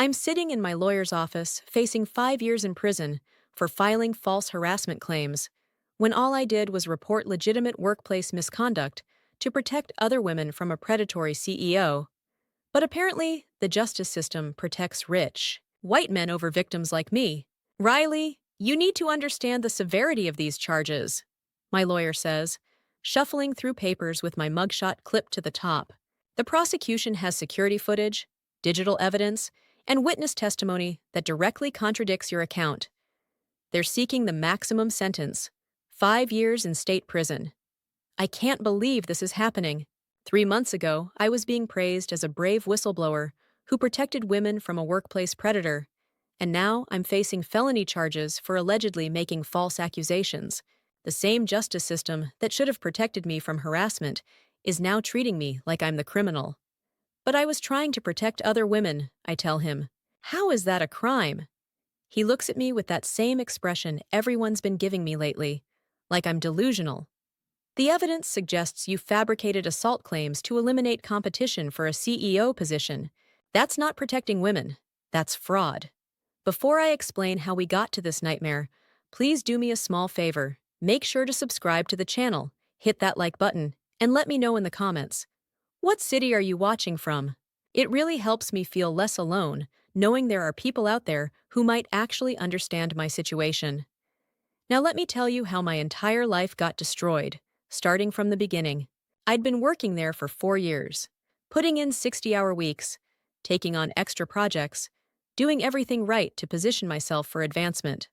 I'm sitting in my lawyer's office, facing 5 years in prison for filing false harassment claims, when all I did was report legitimate workplace misconduct to protect other women from a predatory CEO. But apparently, the justice system protects rich, white men over victims like me. Riley, you need to understand the severity of these charges, my lawyer says, shuffling through papers with my mugshot clipped to the top. The prosecution has security footage, digital evidence, and witness testimony that directly contradicts your account. They're seeking the maximum sentence, 5 years in state prison. I can't believe this is happening. 3 months ago, I was being praised as a brave whistleblower who protected women from a workplace predator, and now I'm facing felony charges for allegedly making false accusations. The same justice system that should have protected me from harassment is now treating me like I'm the criminal. But I was trying to protect other women, I tell him. How is that a crime? He looks at me with that same expression everyone's been giving me lately, like I'm delusional. The evidence suggests you fabricated assault claims to eliminate competition for a CEO position. That's not protecting women. That's fraud. Before I explain how we got to this nightmare, please do me a small favor. Make sure to subscribe to the channel, hit that like button, and let me know in the comments. What city are you watching from? It really helps me feel less alone, knowing there are people out there who might actually understand my situation. Now let me tell you how my entire life got destroyed, starting from the beginning. I'd been working there for 4 years, putting in 60-hour weeks, taking on extra projects, doing everything right to position myself for advancement.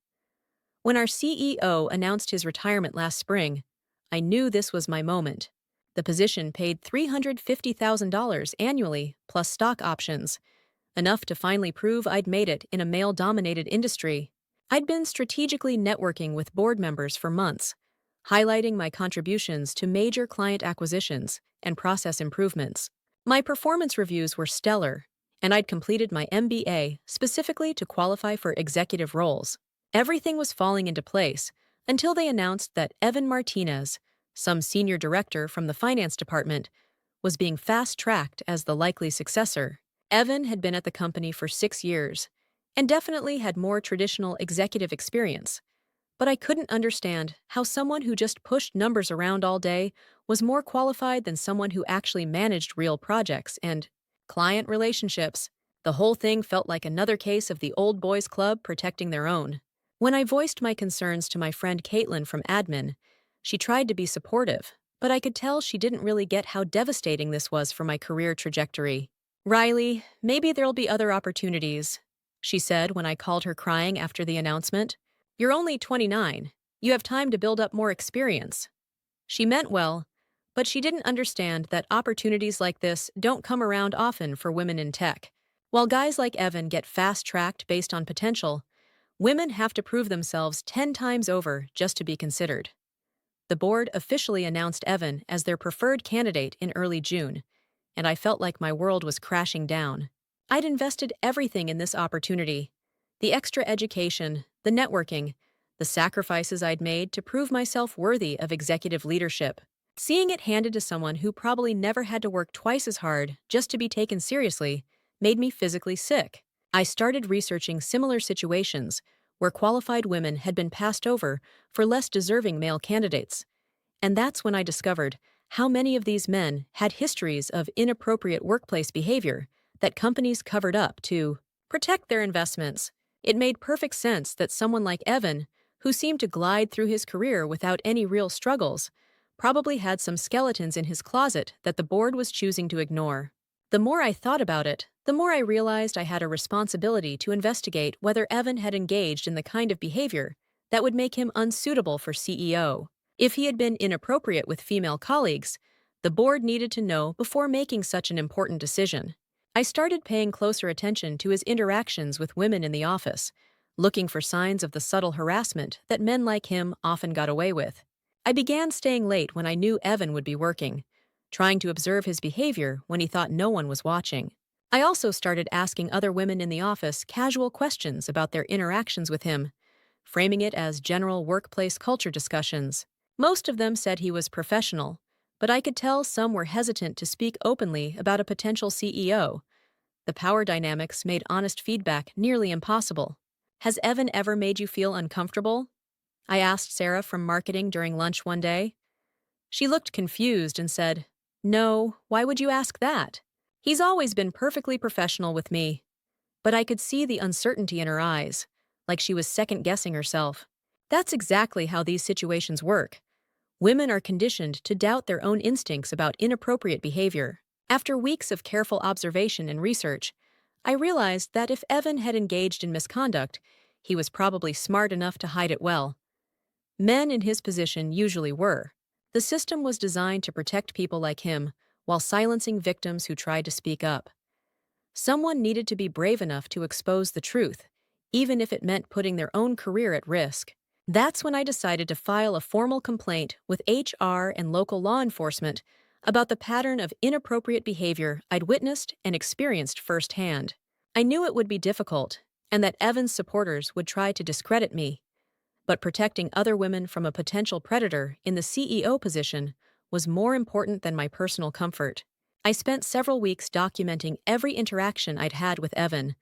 When our CEO announced his retirement last spring, I knew this was my moment. The position paid $350,000 annually, plus stock options, enough to finally prove I'd made it in a male-dominated industry. I'd been strategically networking with board members for months, highlighting my contributions to major client acquisitions and process improvements. My performance reviews were stellar, and I'd completed my MBA specifically to qualify for executive roles. Everything was falling into place until they announced that Evan Martinez, some senior director from the finance department, was being fast-tracked as the likely successor. Evan had been at the company for 6 years and definitely had more traditional executive experience, but I couldn't understand how someone who just pushed numbers around all day was more qualified than someone who actually managed real projects and client relationships. The whole thing felt like another case of the old boys club protecting their own. When I voiced my concerns to my friend Caitlin from admin, she tried to be supportive, but I could tell she didn't really get how devastating this was for my career trajectory. "Riley, maybe there'll be other opportunities," she said when I called her crying after the announcement. "You're only 29. You have time to build up more experience." She meant well, but she didn't understand that opportunities like this don't come around often for women in tech. While guys like Evan get fast-tracked based on potential, women have to prove themselves 10 times over just to be considered. The board officially announced Evan as their preferred candidate in early June, and I felt like my world was crashing down. I'd invested everything in this opportunity: the extra education, the networking, the sacrifices I'd made to prove myself worthy of executive leadership. Seeing it handed to someone who probably never had to work twice as hard just to be taken seriously made me physically sick. I started researching similar situations where qualified women had been passed over for less deserving male candidates, and that's when I discovered how many of these men had histories of inappropriate workplace behavior that companies covered up to protect their investments. It made perfect sense that someone like Evan, who seemed to glide through his career without any real struggles, probably had some skeletons in his closet that the board was choosing to ignore. The more I thought about it, the more I realized I had a responsibility to investigate whether Evan had engaged in the kind of behavior that would make him unsuitable for CEO. If he had been inappropriate with female colleagues, the board needed to know before making such an important decision. I started paying closer attention to his interactions with women in the office, looking for signs of the subtle harassment that men like him often got away with. I began staying late when I knew Evan would be working, trying to observe his behavior when he thought no one was watching. I also started asking other women in the office casual questions about their interactions with him, framing it as general workplace culture discussions. Most of them said he was professional, but I could tell some were hesitant to speak openly about a potential CEO. The power dynamics made honest feedback nearly impossible. Has Evan ever made you feel uncomfortable? I asked Sarah from marketing during lunch one day. She looked confused and said, "No, why would you ask that? He's always been perfectly professional with me." But I could see the uncertainty in her eyes, like she was second-guessing herself. That's exactly how these situations work. Women are conditioned to doubt their own instincts about inappropriate behavior. After weeks of careful observation and research, I realized that if Evan had engaged in misconduct, he was probably smart enough to hide it well. Men in his position usually were. The system was designed to protect people like him while silencing victims who tried to speak up. Someone needed to be brave enough to expose the truth, even if it meant putting their own career at risk. That's when I decided to file a formal complaint with HR and local law enforcement about the pattern of inappropriate behavior I'd witnessed and experienced firsthand. I knew it would be difficult, and that Evan's supporters would try to discredit me, but protecting other women from a potential predator in the CEO position was more important than my personal comfort. I spent several weeks documenting every interaction I'd had with Evan,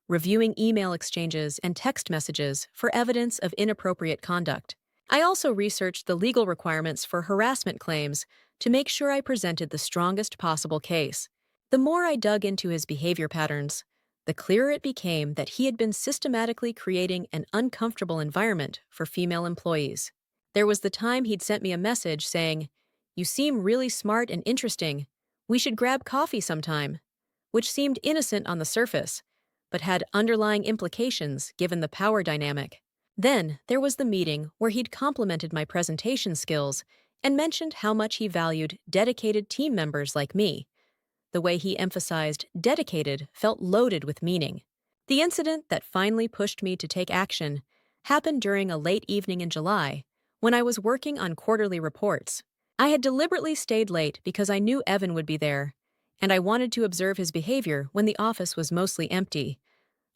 reviewing email exchanges and text messages for evidence of inappropriate conduct. I also researched the legal requirements for harassment claims to make sure I presented the strongest possible case. The more I dug into his behavior patterns, the clearer it became that he had been systematically creating an uncomfortable environment for female employees. There was the time he'd sent me a message saying, "You seem really smart and interesting. We should grab coffee sometime," which seemed innocent on the surface, but had underlying implications given the power dynamic. Then there was the meeting where he'd complimented my presentation skills and mentioned how much he valued dedicated team members like me. The way he emphasized dedicated felt loaded with meaning. The incident that finally pushed me to take action happened during a late evening in July, when I was working on quarterly reports. I had deliberately stayed late because I knew Evan would be there, and I wanted to observe his behavior when the office was mostly empty.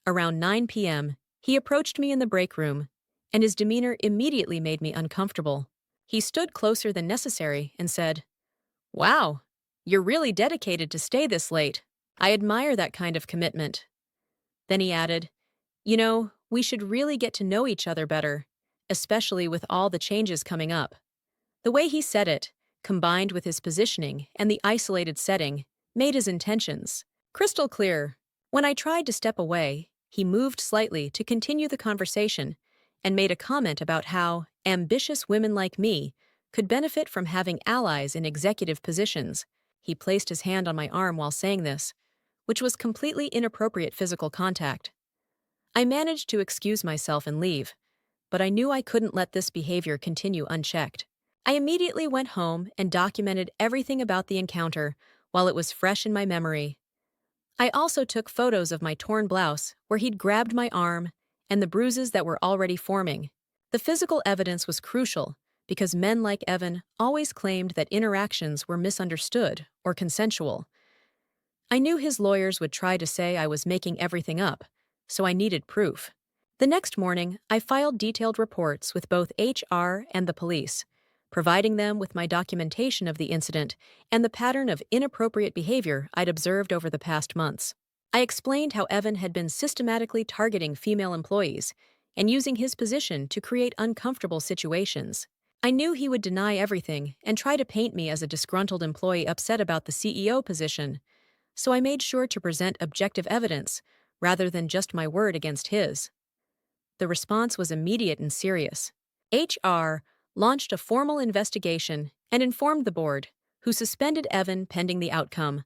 Around 9 p.m., he approached me in the break room, and his demeanor immediately made me uncomfortable. He stood closer than necessary and said, "Wow, you're really dedicated to stay this late. I admire that kind of commitment." Then he added, "We should really get to know each other better, especially with all the changes coming up." The way he said it, combined with his positioning and the isolated setting, made his intentions crystal clear. When I tried to step away, he moved slightly to continue the conversation and made a comment about how ambitious women like me could benefit from having allies in executive positions. He placed his hand on my arm while saying this, which was completely inappropriate physical contact. I managed to excuse myself and leave, but I knew I couldn't let this behavior continue unchecked. I immediately went home and documented everything about the encounter while it was fresh in my memory. I also took photos of my torn blouse where he'd grabbed my arm and the bruises that were already forming. The physical evidence was crucial because men like Evan always claimed that interactions were misunderstood or consensual. I knew his lawyers would try to say I was making everything up, so I needed proof. The next morning, I filed detailed reports with both HR and the police, providing them with my documentation of the incident and the pattern of inappropriate behavior I'd observed over the past months. I explained how Evan had been systematically targeting female employees and using his position to create uncomfortable situations. I knew he would deny everything and try to paint me as a disgruntled employee upset about the CEO position, so I made sure to present objective evidence rather than just my word against his. The response was immediate and serious. HR launched a formal investigation and informed the board, who suspended Evan pending the outcome.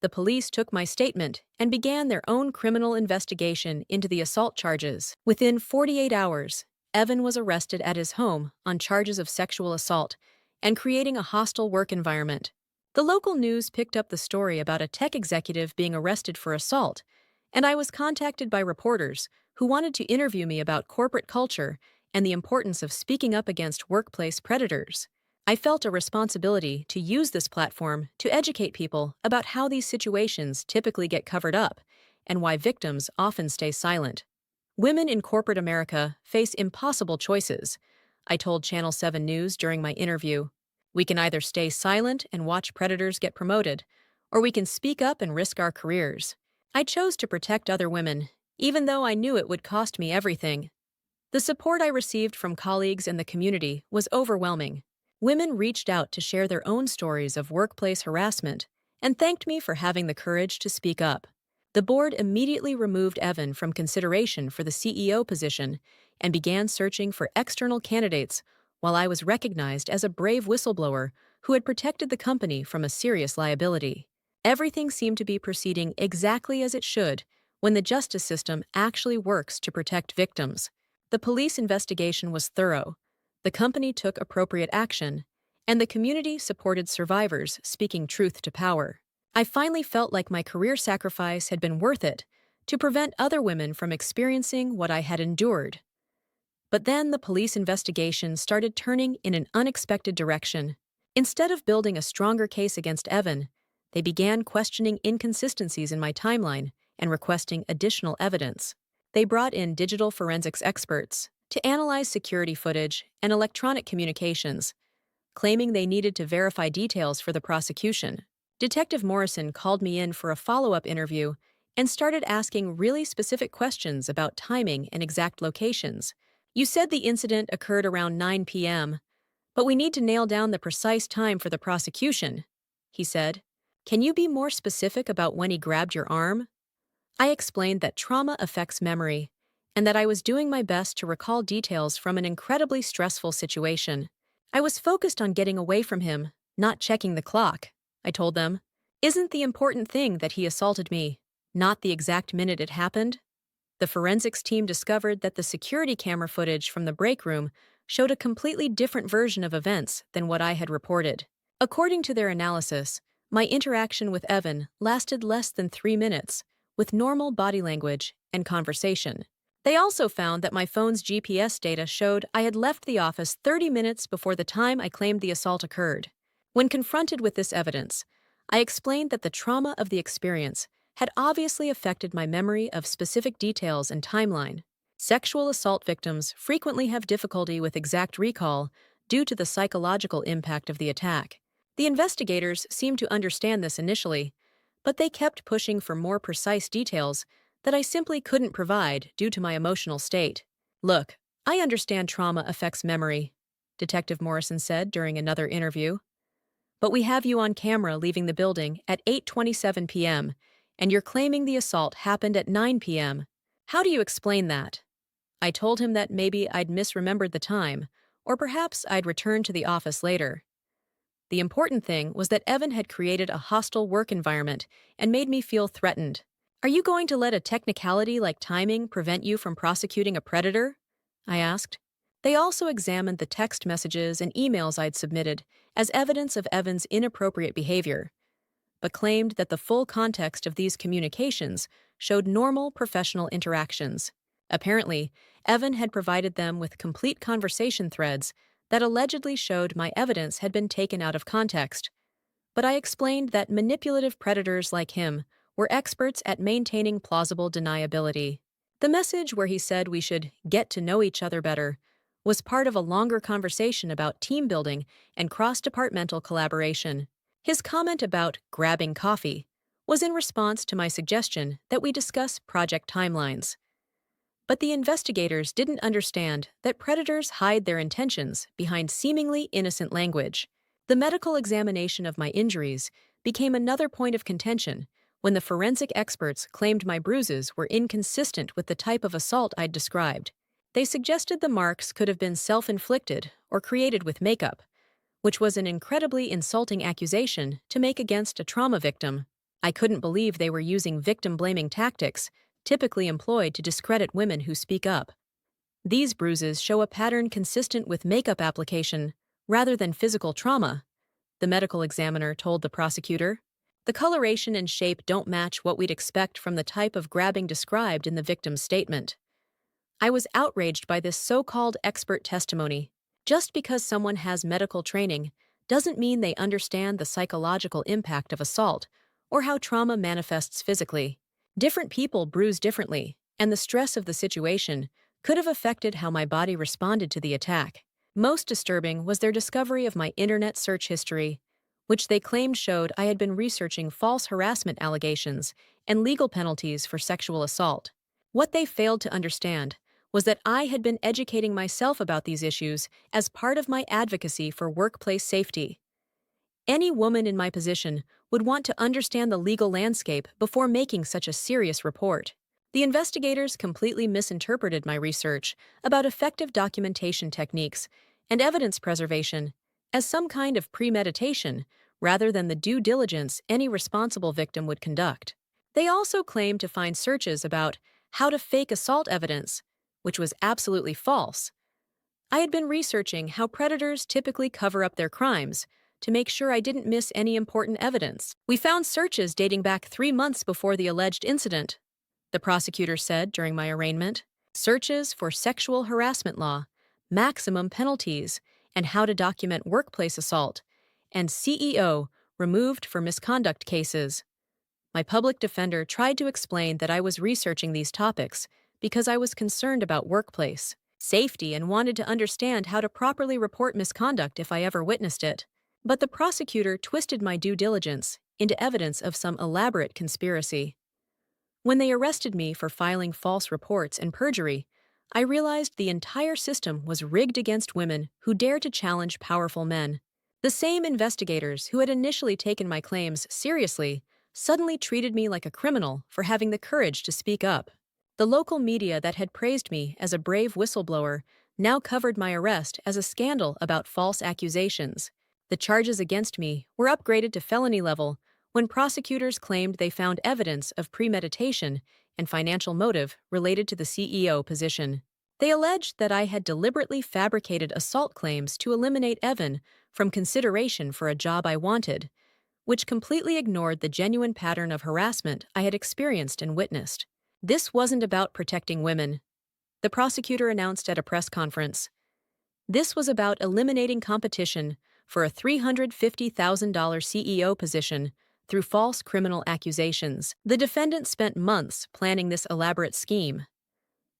The police took my statement and began their own criminal investigation into the assault charges. Within 48 hours, Evan was arrested at his home on charges of sexual assault and creating a hostile work environment. The local news picked up the story about a tech executive being arrested for assault, and I was contacted by reporters who wanted to interview me about corporate culture and the importance of speaking up against workplace predators. I felt a responsibility to use this platform to educate people about how these situations typically get covered up and why victims often stay silent. Women in corporate America face impossible choices, I told Channel 7 News during my interview. We can either stay silent and watch predators get promoted, or we can speak up and risk our careers. I chose to protect other women, even though I knew it would cost me everything. The support I received from colleagues and the community was overwhelming. Women reached out to share their own stories of workplace harassment and thanked me for having the courage to speak up. The board immediately removed Evan from consideration for the CEO position and began searching for external candidates while I was recognized as a brave whistleblower who had protected the company from a serious liability. Everything seemed to be proceeding exactly as it should when the justice system actually works to protect victims. The police investigation was thorough, the company took appropriate action, and the community supported survivors speaking truth to power. I finally felt like my career sacrifice had been worth it to prevent other women from experiencing what I had endured. But then the police investigation started turning in an unexpected direction. Instead of building a stronger case against Evan, they began questioning inconsistencies in my timeline and requesting additional evidence. They brought in digital forensics experts to analyze security footage and electronic communications, claiming they needed to verify details for the prosecution. Detective Morrison called me in for a follow-up interview and started asking really specific questions about timing and exact locations. "You said the incident occurred around 9 p.m., but we need to nail down the precise time for the prosecution," he said. "Can you be more specific about when he grabbed your arm?" I explained that trauma affects memory and that I was doing my best to recall details from an incredibly stressful situation. I was focused on getting away from him, not checking the clock, I told them. "Isn't the important thing that he assaulted me, not the exact minute it happened?" The forensics team discovered that the security camera footage from the break room showed a completely different version of events than what I had reported. According to their analysis, my interaction with Evan lasted less than 3 minutes, with normal body language and conversation. They also found that my phone's GPS data showed I had left the office 30 minutes before the time I claimed the assault occurred. When confronted with this evidence, I explained that the trauma of the experience had obviously affected my memory of specific details and timeline. Sexual assault victims frequently have difficulty with exact recall due to the psychological impact of the attack. The investigators seemed to understand this initially, but they kept pushing for more precise details that I simply couldn't provide due to my emotional state. "Look, I understand trauma affects memory," Detective Morrison said during another interview. "But we have you on camera leaving the building at 8:27 p.m., and you're claiming the assault happened at 9 p.m. How do you explain that?" I told him that maybe I'd misremembered the time, or perhaps I'd returned to the office later. The important thing was that Evan had created a hostile work environment and made me feel threatened. "Are you going to let a technicality like timing prevent you from prosecuting a predator?" I asked. They also examined the text messages and emails I'd submitted as evidence of Evan's inappropriate behavior, but claimed that the full context of these communications showed normal professional interactions. Apparently, Evan had provided them with complete conversation threads that allegedly showed my evidence had been taken out of context. But I explained that manipulative predators like him were experts at maintaining plausible deniability. The message where he said we should get to know each other better was part of a longer conversation about team building and cross-departmental collaboration. His comment about grabbing coffee was in response to my suggestion that we discuss project timelines. But the investigators didn't understand that predators hide their intentions behind seemingly innocent language. The medical examination of my injuries became another point of contention when the forensic experts claimed my bruises were inconsistent with the type of assault I'd described. They suggested the marks could have been self-inflicted or created with makeup, which was an incredibly insulting accusation to make against a trauma victim. I couldn't believe they were using victim-blaming tactics typically employed to discredit women who speak up. "These bruises show a pattern consistent with makeup application rather than physical trauma," the medical examiner told the prosecutor. "The coloration and shape don't match what we'd expect from the type of grabbing described in the victim's statement." I was outraged by this so-called expert testimony. Just because someone has medical training doesn't mean they understand the psychological impact of assault or how trauma manifests physically. Different people bruise differently, and the stress of the situation could have affected how my body responded to the attack. Most disturbing was their discovery of my internet search history, which they claimed showed I had been researching false harassment allegations and legal penalties for sexual assault. What they failed to understand was that I had been educating myself about these issues as part of my advocacy for workplace safety. Any woman in my position would want to understand the legal landscape before making such a serious report. The investigators completely misinterpreted my research about effective documentation techniques and evidence preservation as some kind of premeditation rather than the due diligence any responsible victim would conduct. They also claimed to find searches about how to fake assault evidence, which was absolutely false. I had been researching how predators typically cover up their crimes to make sure I didn't miss any important evidence. We found searches dating back 3 months before the alleged incident, the prosecutor said during my arraignment. Searches for sexual harassment law, maximum penalties, and how to document workplace assault, and CEO removed for misconduct cases. My public defender tried to explain that I was researching these topics because I was concerned about workplace safety and wanted to understand how to properly report misconduct if I ever witnessed it. But the prosecutor twisted my due diligence into evidence of some elaborate conspiracy. When they arrested me for filing false reports and perjury, I realized the entire system was rigged against women who dare to challenge powerful men. The same investigators who had initially taken my claims seriously suddenly treated me like a criminal for having the courage to speak up. The local media that had praised me as a brave whistleblower now covered my arrest as a scandal about false accusations. The charges against me were upgraded to felony level when prosecutors claimed they found evidence of premeditation and financial motive related to the CEO position. They alleged that I had deliberately fabricated assault claims to eliminate Evan from consideration for a job I wanted, which completely ignored the genuine pattern of harassment I had experienced and witnessed. This wasn't about protecting women, the prosecutor announced at a press conference. This was about eliminating competition for a $350,000 CEO position through false criminal accusations. The defendant spent months planning this elaborate scheme.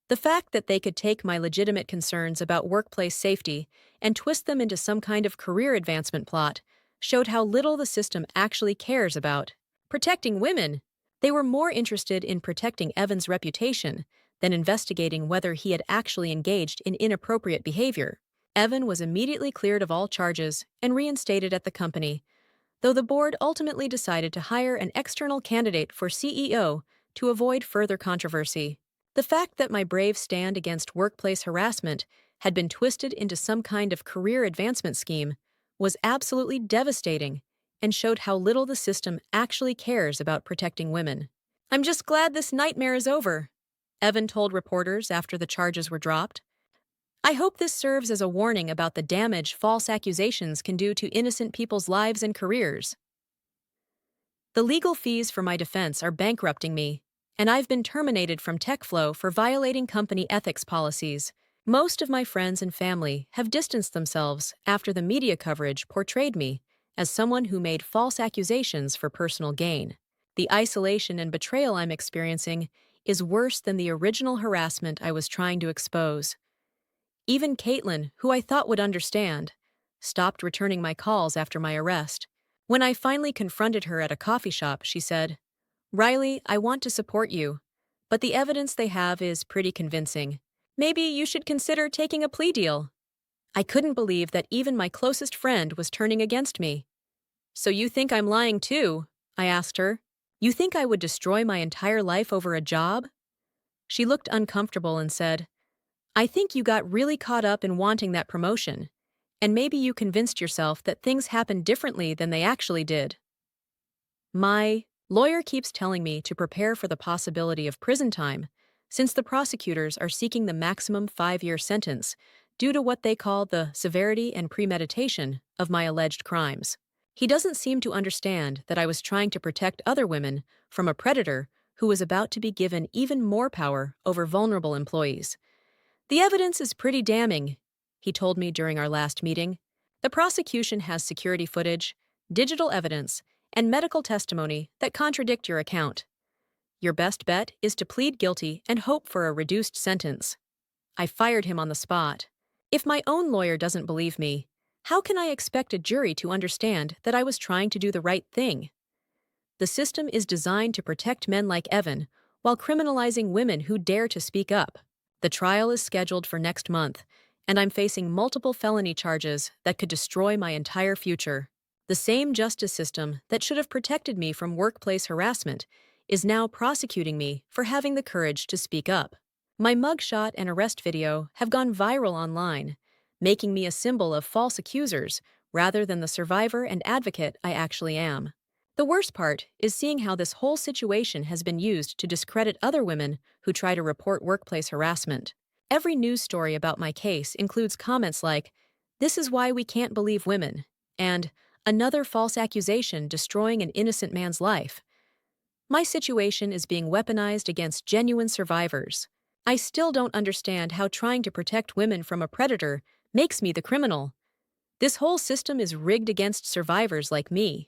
The fact that they could take my legitimate concerns about workplace safety and twist them into some kind of career advancement plot showed how little the system actually cares about protecting women. They were more interested in protecting Evan's reputation than investigating whether he had actually engaged in inappropriate behavior. Evan was immediately cleared of all charges and reinstated at the company, though the board ultimately decided to hire an external candidate for CEO to avoid further controversy. The fact that my brave stand against workplace harassment had been twisted into some kind of career advancement scheme was absolutely devastating and showed how little the system actually cares about protecting women. "I'm just glad this nightmare is over," Evan told reporters after the charges were dropped. "I hope this serves as a warning about the damage false accusations can do to innocent people's lives and careers. The legal fees for my defense are bankrupting me, and I've been terminated from TechFlow for violating company ethics policies. Most of my friends and family have distanced themselves after the media coverage portrayed me as someone who made false accusations for personal gain. The isolation and betrayal I'm experiencing is worse than the original harassment I was trying to expose. Even Caitlin, who I thought would understand, stopped returning my calls after my arrest. When I finally confronted her at a coffee shop, she said, 'Riley, I want to support you, but the evidence they have is pretty convincing. Maybe you should consider taking a plea deal.' I couldn't believe that even my closest friend was turning against me. 'So you think I'm lying too?' I asked her. 'You think I would destroy my entire life over a job?' She looked uncomfortable and said, 'I think you got really caught up in wanting that promotion, and maybe you convinced yourself that things happened differently than they actually did.' My lawyer keeps telling me to prepare for the possibility of prison time, since the prosecutors are seeking the maximum 5-year sentence due to what they call the severity and premeditation of my alleged crimes. He doesn't seem to understand that I was trying to protect other women from a predator who was about to be given even more power over vulnerable employees. 'The evidence is pretty damning,' he told me during our last meeting. 'The prosecution has security footage, digital evidence, and medical testimony that contradict your account. Your best bet is to plead guilty and hope for a reduced sentence.' I fired him on the spot. If my own lawyer doesn't believe me, How can I expect a jury to understand that I was trying to do the right thing? The system is designed to protect men like Evan while criminalizing women who dare to speak up. The trial is scheduled for next month, and I'm facing multiple felony charges that could destroy my entire future. The same justice system that should have protected me from workplace harassment is now prosecuting me for having the courage to speak up. My mugshot and arrest video have gone viral online, making me a symbol of false accusers rather than the survivor and advocate I actually am. The worst part is seeing how this whole situation has been used to discredit other women who try to report workplace harassment. Every news story about my case includes comments like, "This is why we can't believe women," and "Another false accusation destroying an innocent man's life." My situation is being weaponized against genuine survivors. I still don't understand how trying to protect women from a predator makes me the criminal. This whole system is rigged against survivors like me.